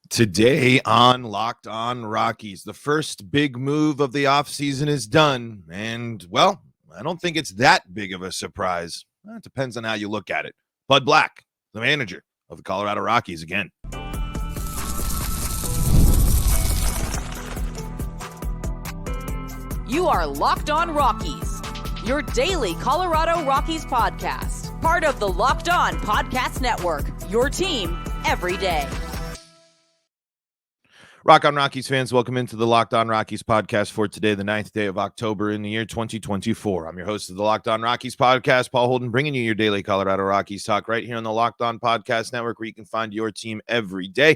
Today on Locked On Rockies, the first big move of the offseason is done. And, well, I don't think it's that big of a surprise. It depends on how you look at it. Bud Black, the manager of the Colorado Rockies again. You are Locked On Rockies, your daily Colorado Rockies podcast. Part of the Locked On Podcast Network, your team every day. Rock On Rockies fans, welcome into the Locked On Rockies podcast for today, the 9th day of October in the year 2024. I'm your host of the Locked On Rockies podcast, Paul Holden, bringing you your daily Colorado Rockies talk right here on the Locked On Podcast Network, where you can find your team every day.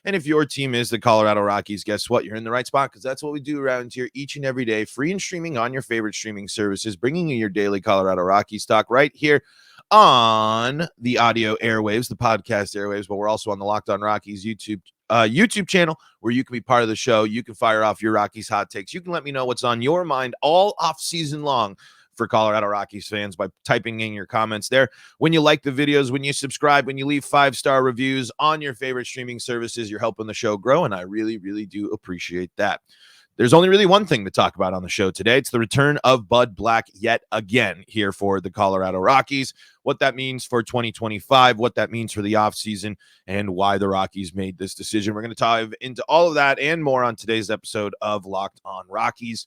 And if your team is the Colorado Rockies, guess what? You're in the right spot, because that's what we do around here each and every day, free and streaming on your favorite streaming services, bringing you your daily Colorado Rockies talk right here on the audio airwaves, the podcast airwaves, but we're also on the Locked On Rockies YouTube channel, where you can be part of the show. You can fire off your Rockies hot takes. You can let me know what's on your mind all off season long for Colorado Rockies fans by typing in your comments there. When you like the videos, when you subscribe, when you leave 5-star reviews on your favorite streaming services, you're helping the show grow, and I really, really do appreciate that. There's only really one thing to talk about on the show today. It's the return of Bud Black yet again here for the Colorado Rockies, what that means for 2025, what that means for the offseason, and why the Rockies made this decision. We're going to dive into all of that and more on today's episode of Locked On Rockies.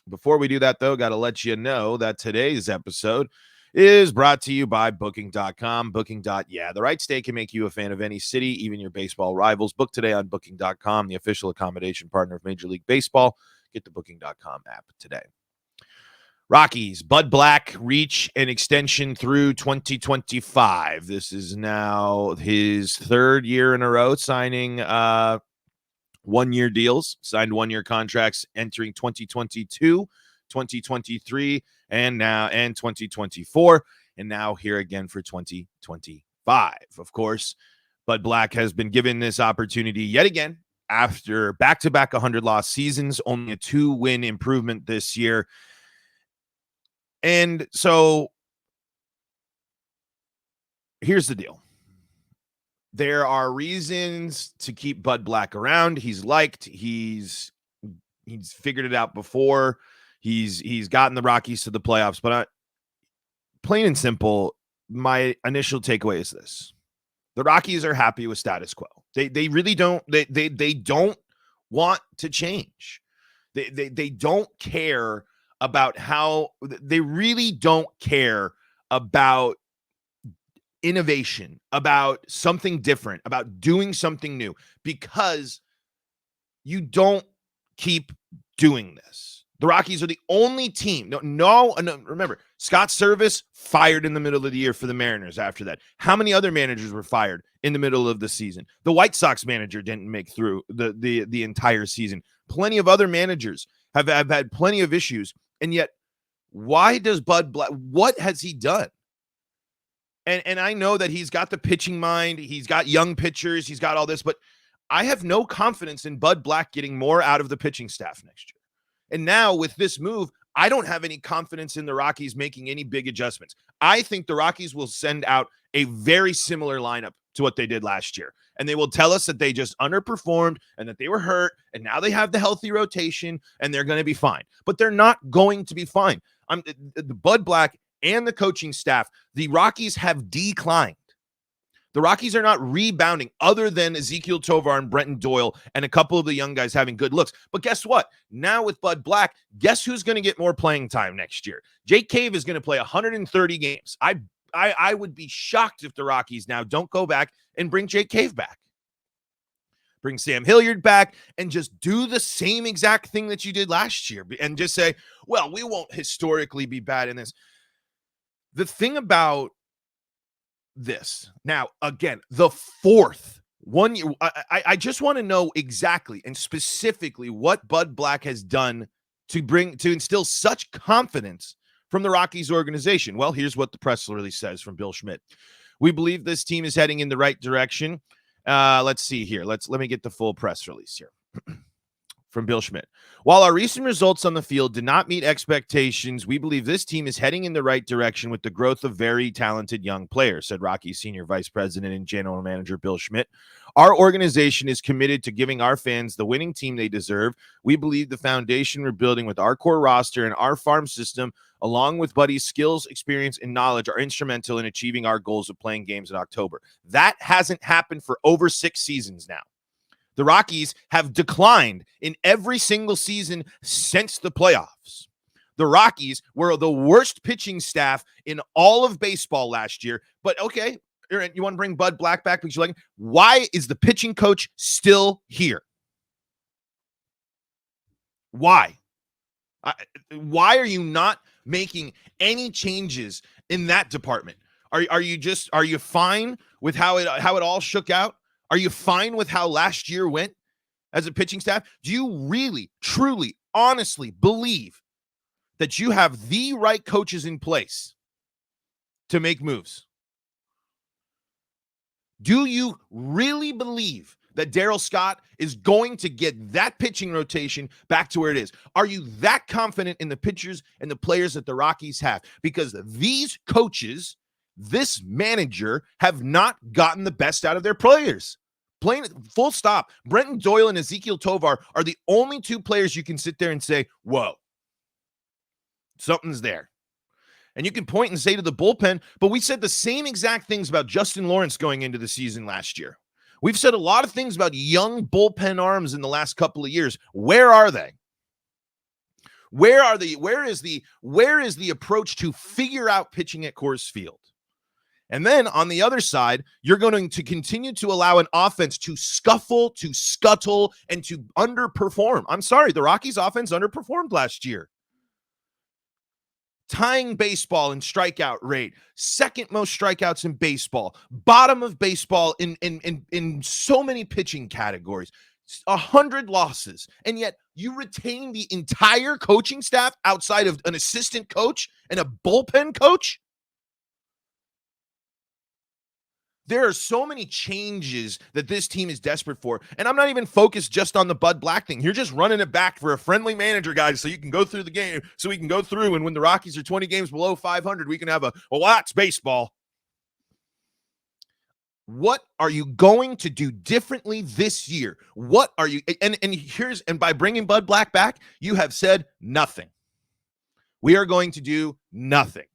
Before we do that, though, got to let you know that today's episode is brought to you by Booking.com. Booking.yeah, the right stay can make you a fan of any city, even your baseball rivals. Book today on Booking.com, the official accommodation partner of Major League Baseball. Get the Booking.com app today. Rockies, Bud Black reach an extension through 2025. This is now his third year in a row signing one-year deals, signed one-year contracts entering 2022, 2023, and 2024, and now here again for 2025. Of course, Bud Black has been given this opportunity yet again after back-to-back 100-loss seasons, only a 2-win improvement this year. And so here's the deal. There are reasons to keep Bud Black around. He's liked. He's figured it out before. He's gotten the Rockies to the playoffs. But plain and simple, my initial takeaway is this: the Rockies are happy with status quo. They really don't. They don't want to change. They don't care about how. They really don't care about innovation, about something different, about doing something new, because you don't keep doing this. The Rockies are the only team. No, remember, Scott Service fired in the middle of the year for the Mariners after that. How many other managers were fired in the middle of the season? The White Sox manager didn't make through the entire season. Plenty of other managers have had plenty of issues. And yet, why does Bud Black, what has he done? And I know that he's got the pitching mind. He's got young pitchers. He's got all this. But I have no confidence in Bud Black getting more out of the pitching staff next year. And now with this move, I don't have any confidence in the Rockies making any big adjustments. I think the Rockies will send out a very similar lineup to what they did last year. And they will tell us that they just underperformed and that they were hurt. And now they have the healthy rotation and they're going to be fine. But they're not going to be fine. The Bud Black and the coaching staff, the Rockies have declined. The Rockies are not rebounding, other than Ezekiel Tovar and Brenton Doyle and a couple of the young guys having good looks. But guess what? Now with Bud Black, guess who's going to get more playing time next year? Jake Cave is going to play 130 games. I would be shocked if the Rockies now don't go back and bring Jake Cave back. Bring Sam Hilliard back and just do the same exact thing that you did last year and just say, well, we won't historically be bad in this. The thing about this now, again, the fourth 1 year, I just want to know exactly and specifically what Bud Black has done to instill such confidence from the Rockies organization. Well, here's what the press release says from Bill Schmidt. We believe this team is heading in the right direction. Let's see here. Let me get the full press release here. from Bill Schmidt. While our recent results on the field did not meet expectations, we believe this team is heading in the right direction with the growth of very talented young players, said Rockies Senior Vice President and General Manager Bill Schmidt. Our organization is committed to giving our fans the winning team they deserve. We believe the foundation we're building with our core roster and our farm system, along with Buddy's skills, experience, and knowledge, are instrumental in achieving our goals of playing games in October. That hasn't happened for over 6 seasons now. The Rockies have declined in every single season since the playoffs. The Rockies were the worst pitching staff in all of baseball last year. But okay, you want to bring Bud Black back because you like him? Why is the pitching coach still here? Why? Why are you not making any changes in that department? Are you fine with how it all shook out? Are you fine with how last year went as a pitching staff? Do you really, truly, honestly believe that you have the right coaches in place to make moves? Do you really believe that Darryl Scott is going to get that pitching rotation back to where it is? Are you that confident in the pitchers and the players that the Rockies have? Because these coaches, this manager, have not gotten the best out of their players. Plain full stop. Brenton Doyle and Ezekiel Tovar are the only 2 players you can sit there and say, whoa, something's there. And you can point and say to the bullpen, but we said the same exact things about Justin Lawrence going into the season last year. We've said a lot of things about young bullpen arms in the last couple of years. Where are they? Where is the approach to figure out pitching at Coors Field? And then on the other side, you're going to continue to allow an offense to scuffle, to scuttle, and to underperform. I'm sorry, the Rockies offense underperformed last year. Tying baseball in strikeout rate, second most strikeouts in baseball, bottom of baseball in so many pitching categories, 100 losses, and yet you retain the entire coaching staff outside of an assistant coach and a bullpen coach? There are so many changes that this team is desperate for. And I'm not even focused just on the Bud Black thing. You're just running it back for a friendly manager, guys, so you can go through the game, so we can go through. And when the Rockies are 20 games below 500, we can have that's baseball. What are you going to do differently this year? What are you, and by bringing Bud Black back, you have said nothing. We are going to do nothing.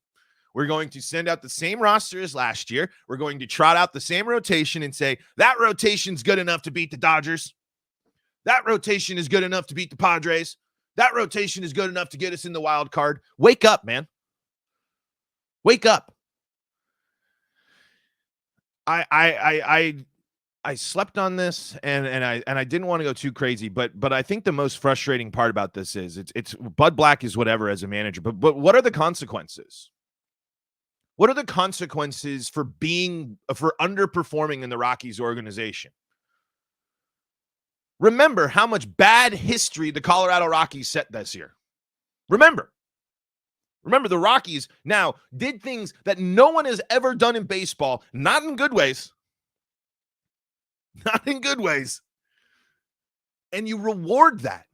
We're going to send out the same roster as last year. We're going to trot out the same rotation and say, that rotation's good enough to beat the Dodgers. That rotation is good enough to beat the Padres. That rotation is good enough to get us in the wild card. Wake up, man. Wake up. I slept on this and I didn't want to go too crazy, but I think the most frustrating part about this is it's Bud Black is whatever as a manager, but what are the consequences? What are the consequences for underperforming in the Rockies organization? Remember how much bad history the Colorado Rockies set this year. Remember the Rockies now did things that no one has ever done in baseball, not in good ways. Not in good ways. And you reward that.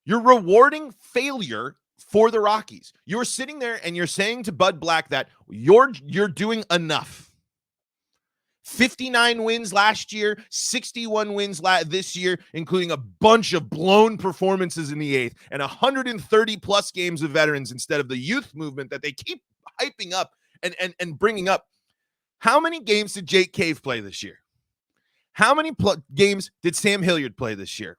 You're rewarding failure for the Rockies. You're sitting there and you're saying to Bud Black that you're doing enough. 59 wins last year, 61 wins this year, including a bunch of blown performances in the 8th and 130 plus games of veterans instead of the youth movement that they keep hyping up and bringing up. How many games did Jake Cave play this year? How many games did Sam Hilliard play this year?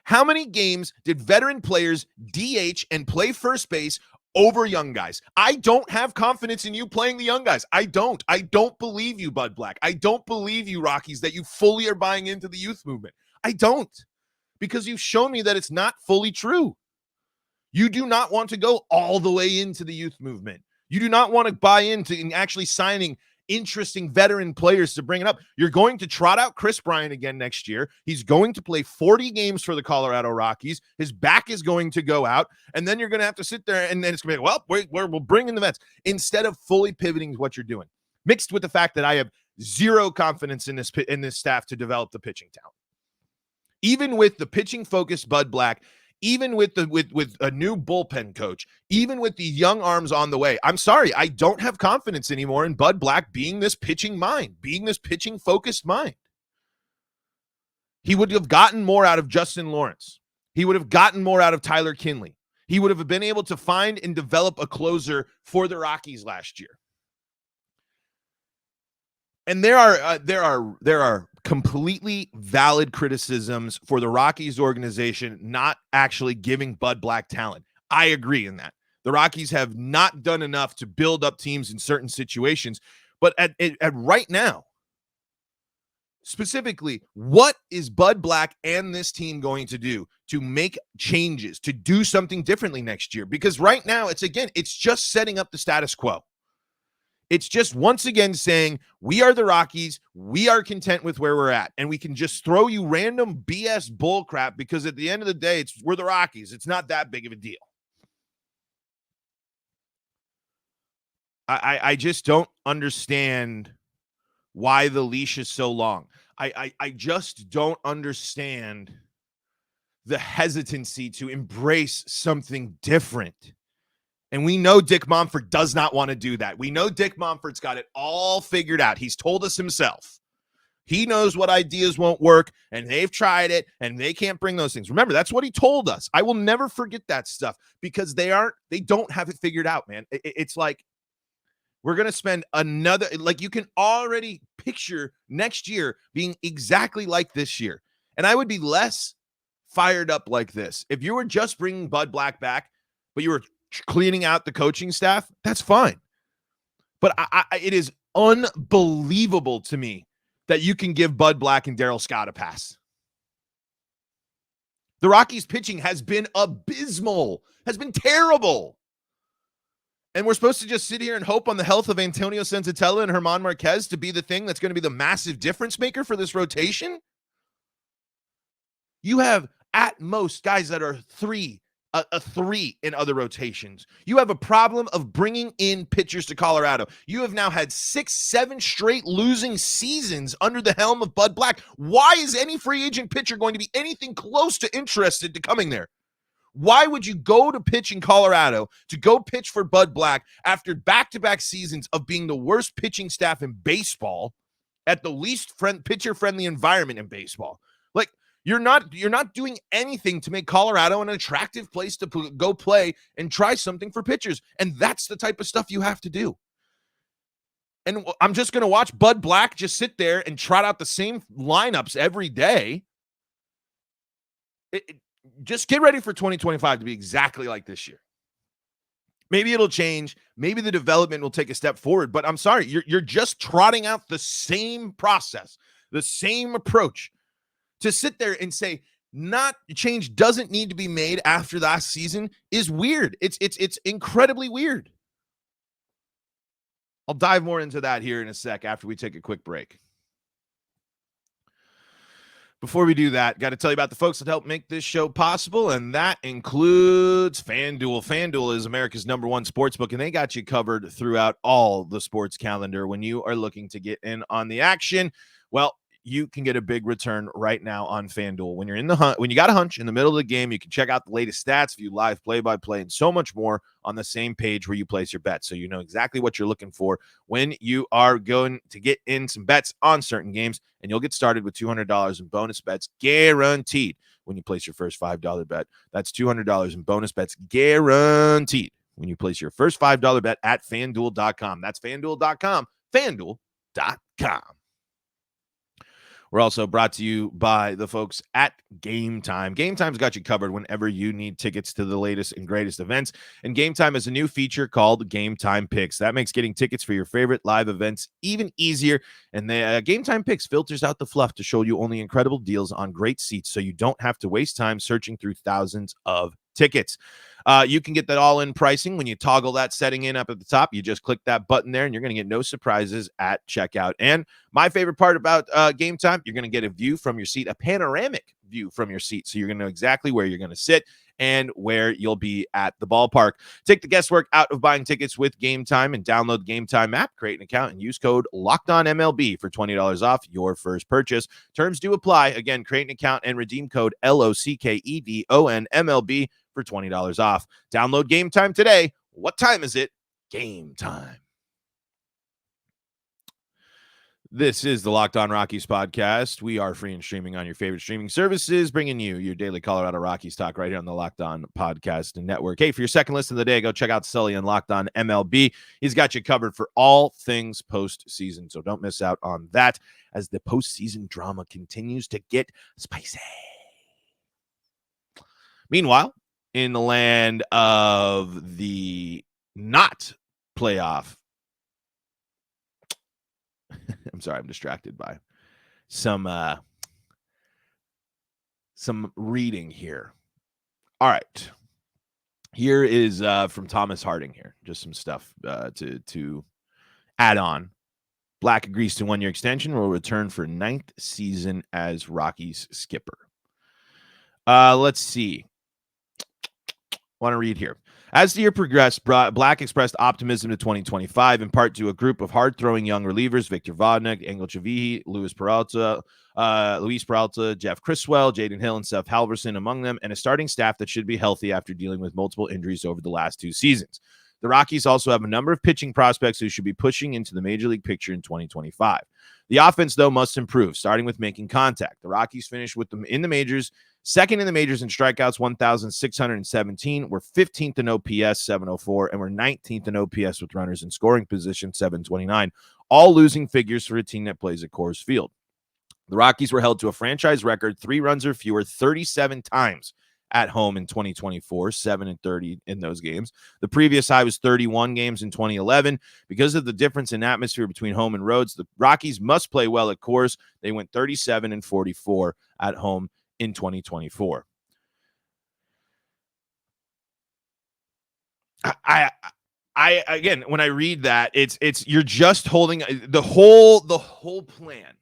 How many games did veteran players DH and play first base over young guys? I don't have confidence in you playing the young guys. I don't believe you, Bud Black. I don't believe you, Rockies, that you fully are buying into the youth movement. I don't, because you've shown me that it's not fully true. You do not want to go all the way into the youth movement. You do not want to buy into actually signing interesting veteran players to bring it up. You're going to trot out Chris Bryant again next year. He's going to play 40 games for the Colorado Rockies. His back is going to go out, and then you're going to have to sit there, and then it's going to be, we'll bring in the vets, instead of fully pivoting to what you're doing. Mixed with the fact that I have zero confidence in this staff to develop the pitching talent. Even with the pitching focused Bud Black, even with a new bullpen coach, even with the young arms on the way, I'm sorry, I don't have confidence anymore in Bud Black being this pitching mind, being this pitching focused mind. He would have gotten more out of Justin Lawrence. He would have gotten more out of Tyler Kinley. He would have been able to find and develop a closer for the Rockies last year. And there are completely valid criticisms for the Rockies organization not actually giving Bud Black talent. I agree in that. The Rockies have not done enough to build up teams in certain situations. But at right now, specifically, what is Bud Black and this team going to do to make changes, to do something differently next year? Because right now, it's just setting up the status quo. It's just once again saying, we are the Rockies, we are content with where we're at, and we can just throw you random BS bullcrap because at the end of the day, we're the Rockies. It's not that big of a deal. I just don't understand why the leash is so long. I just don't understand the hesitancy to embrace something different. And we know Dick Monfort does not want to do that. We know Dick Monfort's got it all figured out. He's told us himself. He knows what ideas won't work, and they've tried it, and they can't bring those things. Remember, that's what he told us. I will never forget that stuff because they don't have it figured out, man. It's like we're going to spend another, like you can already picture next year being exactly like this year. And I would be less fired up like this. If you were just bringing Bud Black back, but you were cleaning out the coaching staff, that's fine. But it is unbelievable to me that you can give Bud Black and Darryl Scott a pass. The Rockies pitching has been abysmal, has been terrible. And we're supposed to just sit here and hope on the health of Antonio Senzatella and German Marquez to be the thing that's going to be the massive difference maker for this rotation? You have at most guys that are a three in other rotations. You have a problem of bringing in pitchers to Colorado. You have now had 6-7 straight losing seasons under the helm of Bud Black. Why is any free agent pitcher going to be anything close to interested to coming there? Why would you go to pitch in Colorado to go pitch for Bud Black after back-to-back seasons of being the worst pitching staff in baseball at the least pitcher-friendly environment in baseball? Like, You're not doing anything to make Colorado an attractive place to go play and try something for pitchers. And that's the type of stuff you have to do. And I'm just going to watch Bud Black just sit there and trot out the same lineups every day. Just get ready for 2025 to be exactly like this year. Maybe it'll change. Maybe the development will take a step forward. But I'm sorry, you're just trotting out the same process, the same approach. To sit there and say not change doesn't need to be made after last season is weird. It's incredibly weird. I'll dive more into that here in a sec after we take a quick break. Before we do that, got to tell you about the folks that help make this show possible, and that includes FanDuel. FanDuel is America's #1 sportsbook, and they got you covered throughout all the sports calendar when you are looking to get in on the action. Well, you can get a big return right now on FanDuel. When you're in the hunt, when you got a hunch in the middle of the game, you can check out the latest stats, view live play-by-play, and so much more on the same page where you place your bets. So you know exactly what you're looking for when you are going to get in some bets on certain games, and you'll get started with $200 in bonus bets guaranteed when you place your first $5 bet. That's $200 in bonus bets guaranteed when you place your first $5 bet at FanDuel.com. That's FanDuel.com, FanDuel.com. We're also brought to you by the folks at Gametime. Gametime's got you covered whenever you need tickets to the latest and greatest events. And Gametime has a new feature called Gametime Picks. That makes getting tickets for your favorite live events even easier. And the Gametime Picks filters out the fluff to show you only incredible deals on great seats so you don't have to waste time searching through thousands of tickets. You can get that all-in pricing when you toggle that setting in up at the top. You just click that button there, and you're going to get no surprises at checkout. And my favorite part about Gametime, you're going to get a view from your seat, a panoramic view from your seat, so you're going to know exactly where you're going to sit and where you'll be at the ballpark. Take the guesswork out of buying tickets with Gametime and download the Gametime app, create an account, and use code LOCKEDONMLB for $20 off your first purchase. Terms do apply. Again, create an account and redeem code LOCKEDONMLB for $20 off. Download Gametime today. What time is it? Game time. This is the Locked On Rockies podcast. We are free and streaming on your favorite streaming services, bringing you your daily Colorado Rockies talk right here on the Locked On Podcast Network. Hey, for your second listen of the day, go check out Sully and Locked On MLB. He's got you covered for all things postseason, so don't miss out on that as the postseason drama continues to get spicy. Meanwhile, in the land of the not playoff, I'm sorry, I'm distracted by some reading here. All right. Here is from Thomas Harding here. Just some stuff to add on. Black agrees to 1-year extension, will return for 9th season as Rockies skipper. Let's see. Want to read here. As the year progressed, Black expressed optimism to 2025, in part to a group of hard-throwing young relievers: Victor Vodnik, Angel Chavihi, Luis Peralta, Jeff Criswell, Jaden Hill, and Seth Halverson among them, and a starting staff that should be healthy after dealing with multiple injuries over the last 2 seasons. The Rockies also have a number of pitching prospects who should be pushing into the major league picture in 2025. The offense, though, must improve, starting with making contact. The Rockies finished with them in the majors, second in the majors in strikeouts, 1,617. We're 15th in OPS, 704, and we're 19th in OPS with runners in scoring position, 729, all losing figures for a team that plays at Coors Field. The Rockies were held to a franchise record 3 runs or fewer 37 times at home in 2024, 7-30 in those games. The previous high was 31 games in 2011. Because of the difference in atmosphere between home and roads, the Rockies must play well at Coors. They went 37-44 at home in 2024. I again, when I read that, it's you're just holding the whole plan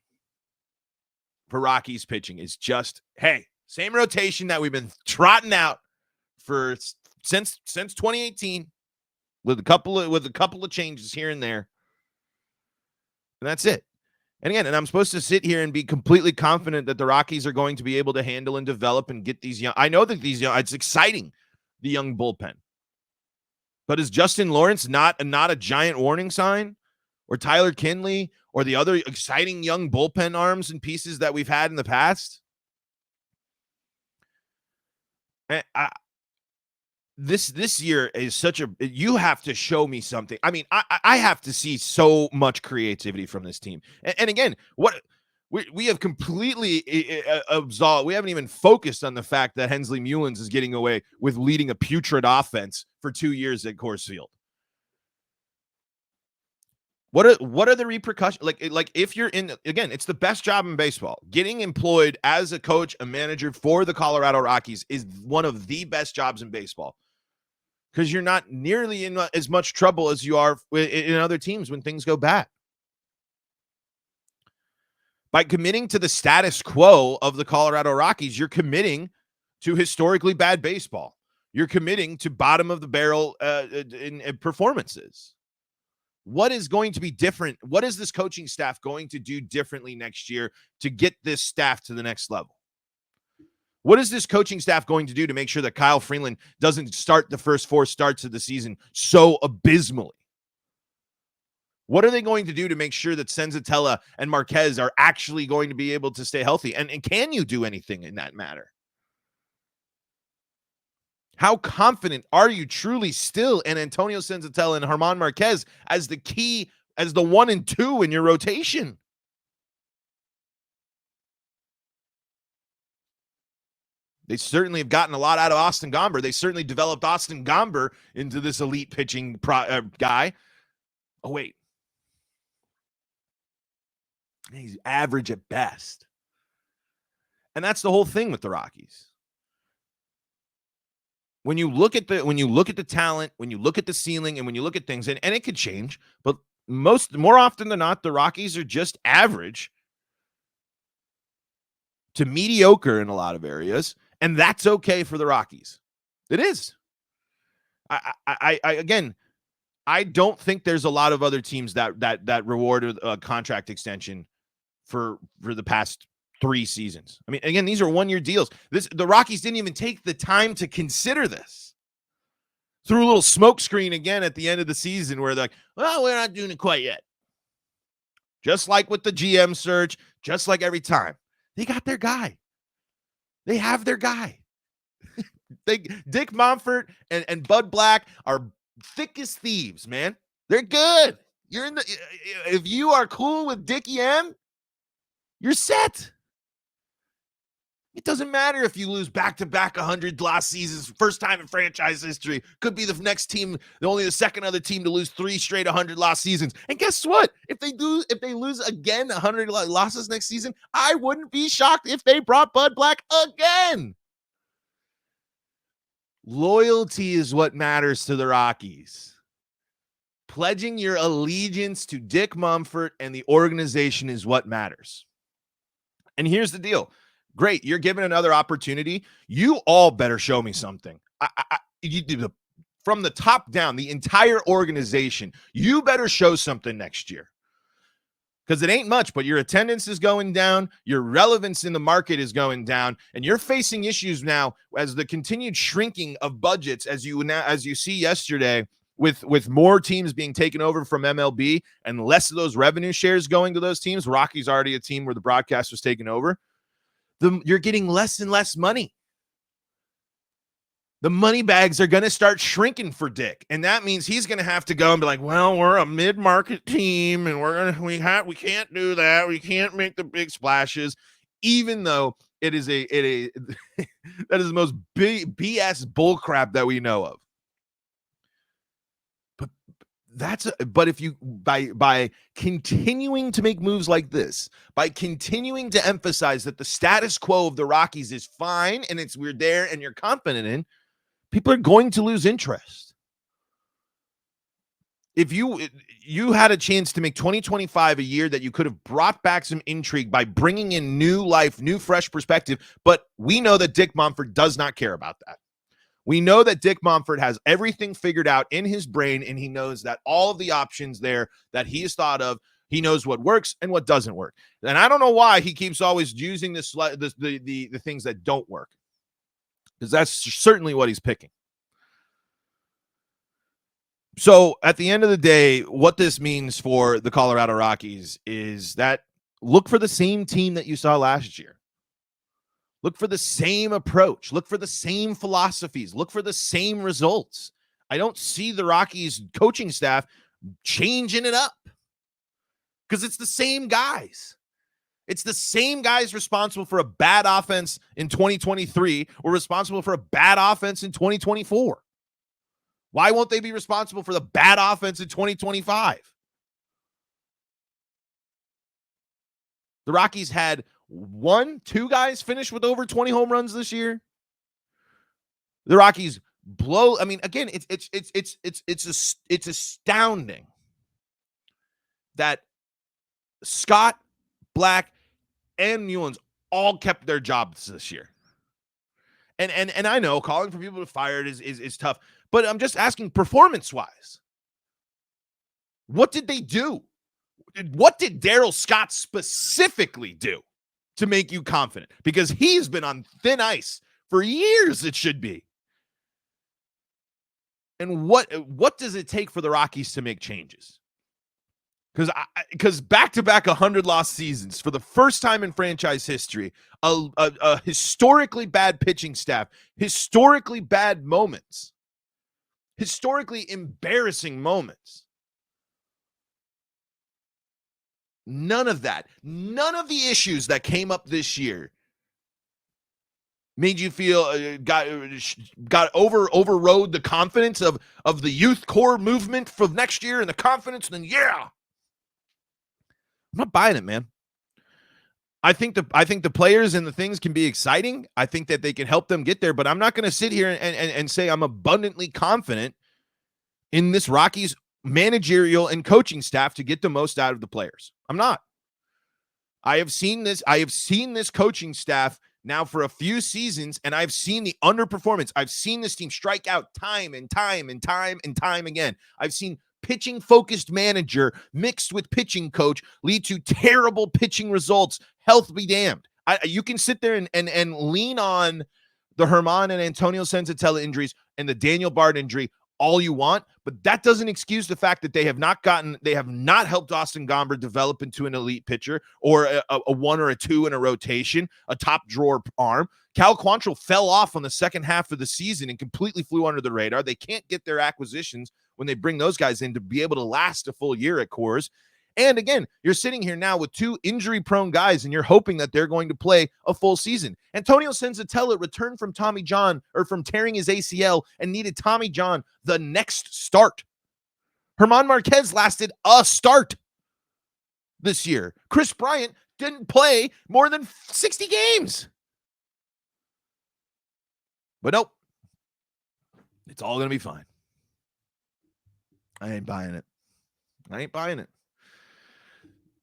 for Rockies pitching is just, hey, same rotation that we've been trotting out for since 2018, with a couple of changes here and there, and that's it. And again, I'm supposed to sit here and be completely confident that the Rockies are going to be able to handle and develop and get these young. I know that these young. It's exciting, the young bullpen. But is Justin Lawrence not a giant warning sign, or Tyler Kinley, or the other exciting young bullpen arms and pieces that we've had in the past? This year is such a, you have to show me something. I mean, I have to see so much creativity from this team. And again, what we have completely absolved. We haven't even focused on the fact that Hensley Mullins is getting away with leading a putrid offense for 2 years at Coors Field. What are the repercussions? Like if you're in, again, it's the best job in baseball. Getting employed as a coach, a manager for the Colorado Rockies is one of the best jobs in baseball, because you're not nearly in as much trouble as you are in other teams when things go bad. By committing to the status quo of the Colorado Rockies, you're committing to historically bad baseball. You're committing to bottom of the barrel in performances. What is going to be different? What is this coaching staff going to do differently next year to get this staff to the next level? What is this coaching staff going to do to make sure that Kyle Freeland doesn't start the first 4 starts of the season so abysmally? What are they going to do to make sure that Senzatella and Marquez are actually going to be able to stay healthy? And can you do anything in that matter? How confident are you truly still in Antonio Senzatella and German Marquez as the key, as the 1 and 2 in your rotation? They certainly have gotten a lot out of Austin Gomber. They certainly developed Austin Gomber into this elite pitching guy. Oh, wait. He's average at best. And that's the whole thing with the Rockies. When you look at the talent, when you look at the ceiling, and when you look at things, and it could change, but more often than not, the Rockies are just average to mediocre in a lot of areas, and that's okay for the Rockies. It is. Again, I don't think there's a lot of other teams that rewarded a contract extension for the past 3 seasons. I mean, again, these are 1-year deals. The Rockies didn't even take the time to consider this. Threw a little smoke screen again at the end of the season where they're like, well, we're not doing it quite yet. Just like with the GM search, just like every time. They got their guy. They have their guy. Dick Monfort and Bud Black are thick as thieves, man. They're good. If you are cool with Dickie M, you're set. It doesn't matter if you lose back-to-back 100 last seasons, first time in franchise history. Could be the next team, only the second other team to lose 3 straight 100 loss seasons. And guess what? If they lose again 100 losses next season, I wouldn't be shocked if they brought Bud Black again. Loyalty is what matters to the Rockies. Pledging your allegiance to Dick Monfort and the organization is what matters. And here's the deal. Great, you're given another opportunity. You all better show me something. From the top down, the entire organization, you better show something next year. Because it ain't much, but your attendance is going down, your relevance in the market is going down, and you're facing issues now as the continued shrinking of budgets, as you see yesterday, with more teams being taken over from MLB and less of those revenue shares going to those teams. Rockies already a team where the broadcast was taken over. You're getting less and less money. The money bags are going to start shrinking for Dick, and that means he's going to have to go and be like, well, we're a mid-market team, and we can't do that. We can't make the big splashes, even though that is the most BS bullcrap that we know of. But if you by continuing to make moves like this, by continuing to emphasize that the status quo of the Rockies is fine and we're there and you're confident in, people are going to lose interest. If you had a chance to make 2025 a year that you could have brought back some intrigue by bringing in new life, new fresh perspective, but we know that Dick Monfort does not care about that. We know that Dick Monfort has everything figured out in his brain, and he knows that all of the options there that he has thought of, he knows what works and what doesn't work. And I don't know why he keeps always using the things that don't work, because that's certainly what he's picking. So at the end of the day, what this means for the Colorado Rockies is that look for the same team that you saw last year. Look for the same approach. Look for the same philosophies. Look for the same results. I don't see the Rockies coaching staff changing it up because it's the same guys. It's the same guys responsible for a bad offense in 2023 or responsible for a bad offense in 2024. Why won't they be responsible for the bad offense in 2025? The Rockies had 2 guys finish with over 20 home runs this year. The Rockies blow. I mean, again, it's astounding that Scott, Black, and Newlands all kept their jobs this year. And I know calling for people to fire is tough, but I'm just asking performance-wise. What did they do? What did Daryl Scott specifically do to make you confident? Because he's been on thin ice for years, it should be. And what does it take for the Rockies to make changes? Because back-to-back 100-loss seasons, for the first time in franchise history, a historically bad pitching staff, historically bad moments, historically embarrassing moments. None of that, none of the issues that came up this year made you feel overrode the confidence of the youth core movement for next year and the confidence. And then, yeah, I'm not buying it, man. I think the players and the things can be exciting. I think that they can help them get there, but I'm not going to sit here and say I'm abundantly confident in this Rockies managerial and coaching staff to get the most out of the players. I'm not. I have seen this coaching staff now for a few seasons, and I've seen the underperformance. I've seen this team strike out time and time and time and time again. I've seen pitching-focused manager mixed with pitching coach lead to terrible pitching results. Health be damned. You can sit there and lean on the Herman and Antonio Senzatella injuries and the Daniel Bard injury all you want, but that doesn't excuse the fact that they have not helped Austin Gomber develop into an elite pitcher or a one or a two in a rotation, a top drawer arm. Cal Quantrill fell off on the second half of the season and completely flew under the radar. They can't get their acquisitions when they bring those guys in to be able to last a full year at Coors. And again, you're sitting here now with two injury-prone guys, and you're hoping that they're going to play a full season. Antonio Senzatella returned from Tommy John, or from tearing his ACL, and needed Tommy John the next start. Herman Marquez lasted a start this year. Chris Bryant didn't play more than 60 games. But nope, it's all going to be fine. I ain't buying it.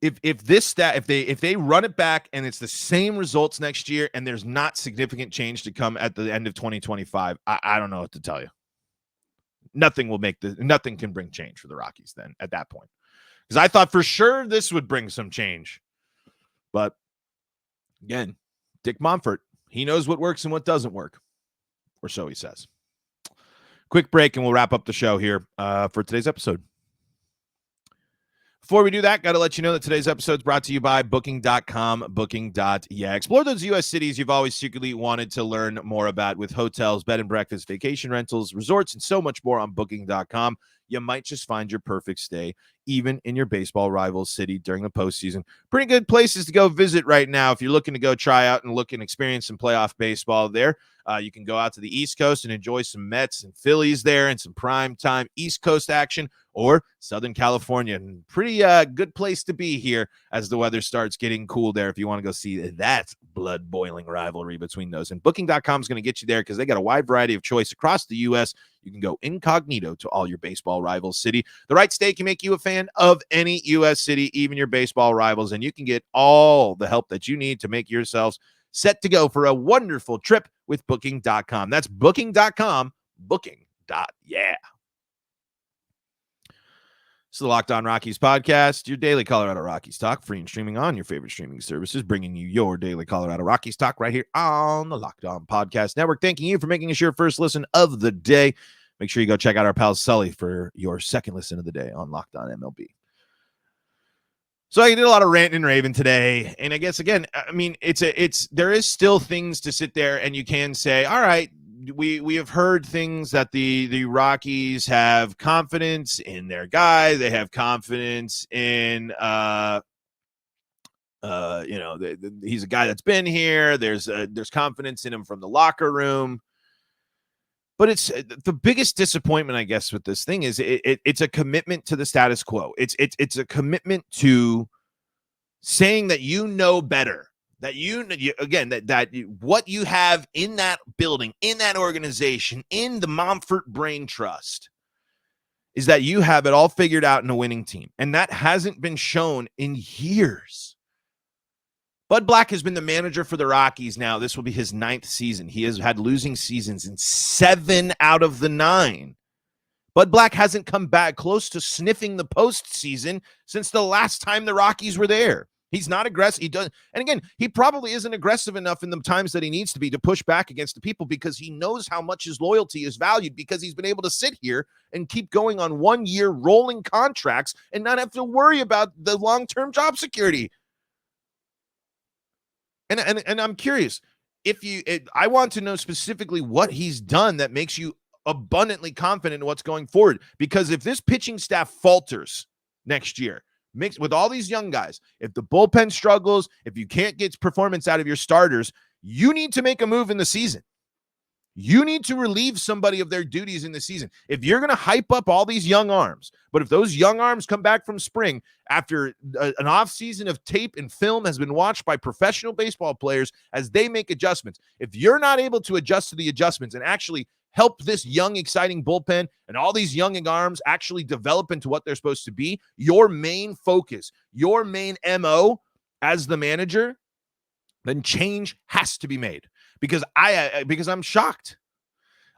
If they run it back and it's the same results next year and there's not significant change to come at the end of 2025, I don't know what to tell you. Nothing can bring change for the Rockies then at that point. Because I thought for sure this would bring some change. But again, Dick Monfort, he knows what works and what doesn't work. Or so he says. Quick break and we'll wrap up the show here for today's episode. Before we do that, got to let you know that today's episode is brought to you by Booking.com, Booking.yeah. Explore those U.S. cities you've always secretly wanted to learn more about with hotels, bed and breakfast, vacation rentals, resorts, and so much more on Booking.com. You might just find your perfect stay, even in your baseball rival city during the postseason. Pretty good places to go visit right now if you're looking to go try out and look and experience some playoff baseball there. You can go out to the East Coast and enjoy some Mets and Phillies there and some prime time East Coast action, or Southern California. Pretty good place to be here as the weather starts getting cool there if you want to go see that blood-boiling rivalry between those. And Booking.com is going to get you there because they got a wide variety of choice across the U.S. You can go incognito to all your baseball rivals' city. The right stay can make you a fan of any U.S. city, even your baseball rivals, and you can get all the help that you need to make yourselves set to go for a wonderful trip with Booking.com. That's Booking.com, Booking.yeah. It's the Locked On Rockies podcast, your daily Colorado Rockies talk, free and streaming on your favorite streaming services, bringing you your daily Colorado Rockies talk right here on the Locked On Podcast Network. Thanking you for making us your first listen of the day. Make sure you go check out our pal Sully for your second listen of the day on Locked On MLB. So I did a lot of ranting and raving today, and I guess again, I mean, there is still things to sit there and you can say, all right, we have heard things that the Rockies have confidence in their guy, they have confidence in he's a guy that's been here. There's confidence in him from the locker room. But it's the biggest disappointment, I guess, with this thing is it's a commitment to the status quo. It's a commitment to saying that you know better, that that what you have in that building, in that organization, in the Monfort Brain Trust is that you have it all figured out in a winning team. And that hasn't been shown in years. Bud Black has been the manager for the Rockies now. This will be his 9th season. He has had losing seasons in 7 out of the 9. Bud Black hasn't come back close to sniffing the postseason since the last time the Rockies were there. He's not aggressive. He does, and again, he probably isn't aggressive enough in the times that he needs to be to push back against the people because he knows how much his loyalty is valued because he's been able to sit here and keep going on 1-year rolling contracts and not have to worry about the long-term job security. And I'm curious I want to know specifically what he's done that makes you abundantly confident in what's going forward. Because if this pitching staff falters next year, mixed with all these young guys, if the bullpen struggles, if you can't get performance out of your starters, you need to make a move in the season. You need to relieve somebody of their duties in the season. If you're going to hype up all these young arms, but if those young arms come back from spring after an offseason of tape and film has been watched by professional baseball players as they make adjustments, if you're not able to adjust to the adjustments and actually help this young, exciting bullpen and all these young arms actually develop into what they're supposed to be, your main focus, your main MO as the manager then change has to be made because I'm shocked.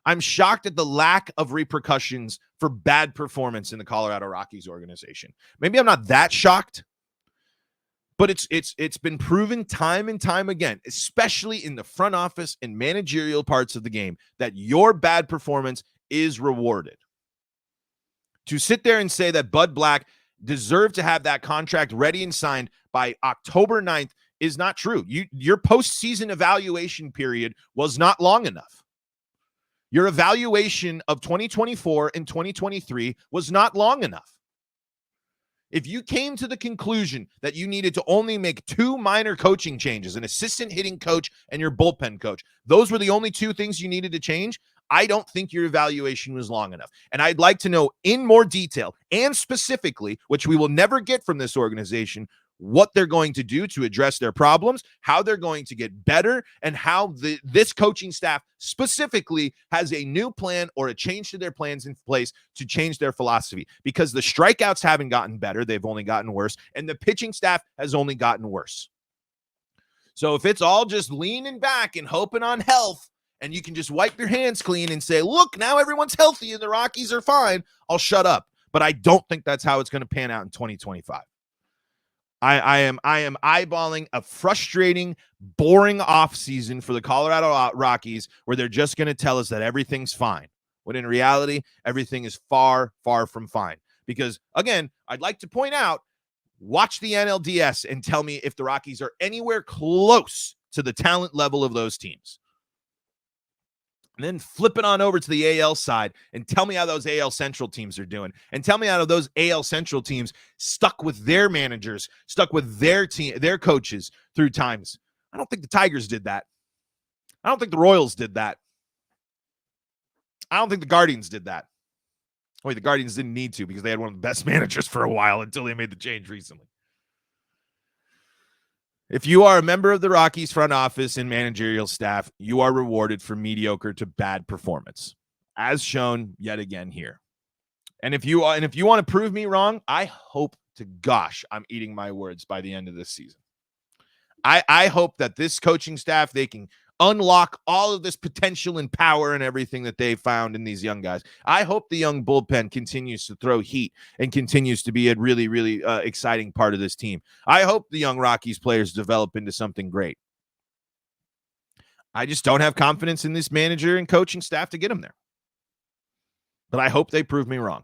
I'm shocked at the lack of repercussions for bad performance in the Colorado Rockies organization. Maybe I'm not that shocked, but it's been proven time and time again, especially in the front office and managerial parts of the game, that your bad performance is rewarded. To sit there and say that Bud Black deserved to have that contract ready and signed by October 9th is not true. Your postseason evaluation period was not long enough. Your evaluation of 2024 and 2023 was not long enough. If you came to the conclusion that you needed to only make 2 minor coaching changes, an assistant hitting coach and your bullpen coach, those were the only 2 things you needed to change, I don't think your evaluation was long enough. And I'd like to know in more detail and specifically, which we will never get from this organization, what they're going to do to address their problems, how they're going to get better, and how this coaching staff specifically has a new plan or a change to their plans in place to change their philosophy. Because the strikeouts haven't gotten better, they've only gotten worse, and the pitching staff has only gotten worse. So if it's all just leaning back and hoping on health, and you can just wipe your hands clean and say, look, now everyone's healthy and the Rockies are fine, I'll shut up. But I don't think that's how it's going to pan out in 2025. I am eyeballing a frustrating, boring offseason for the Colorado Rockies where they're just going to tell us that everything's fine, when in reality, everything is far, far from fine. Because, again, I'd like to point out, watch the NLDS and tell me if the Rockies are anywhere close to the talent level of those teams. And then flip it on over to the AL side and tell me how those AL Central teams are doing. And tell me how those AL Central teams stuck with their managers, stuck with their team, their coaches through times. I don't think the Tigers did that. I don't think the Royals did that. I don't think the Guardians did that. Wait, the Guardians didn't need to because they had one of the best managers for a while until they made the change recently. If you are a member of the Rockies front office and managerial staff, you are rewarded for mediocre to bad performance, as shown yet again here. And if you want to prove me wrong, I hope to gosh I'm eating my words by the end of this season. I hope that this coaching staff, they can unlock all of this potential and power and everything that they found in these young guys. I hope the young bullpen continues to throw heat and continues to be a really, really exciting part of this team. I hope the young Rockies players develop into something great. I just don't have confidence in this manager and coaching staff to get them there. But I hope they prove me wrong.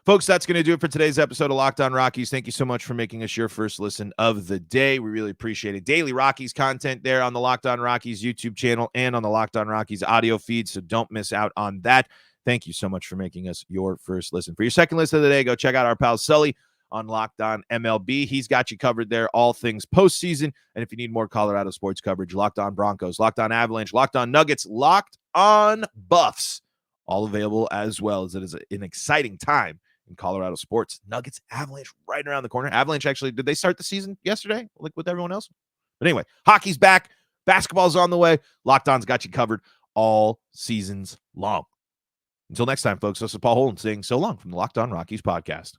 Folks, that's going to do it for today's episode of Locked On Rockies. Thank you so much for making us your first listen of the day. We really appreciate it. Daily Rockies content there on the Locked On Rockies YouTube channel and on the Locked On Rockies audio feed, so don't miss out on that. Thank you so much for making us your first listen. For your second listen of the day, go check out our pal Sully on Locked On MLB. He's got you covered there, all things postseason. And if you need more Colorado sports coverage, Locked On Broncos, Locked On Avalanche, Locked On Nuggets, Locked On Buffs, all available as well, as it is an exciting time in Colorado sports. Nuggets, Avalanche right around the corner. Avalanche, actually, did they start the season yesterday like with everyone else? But anyway, hockey's back. Basketball's on the way. Locked On's got you covered all seasons long. Until next time, folks, this is Paul Holden saying so long from the Locked On Rockies podcast.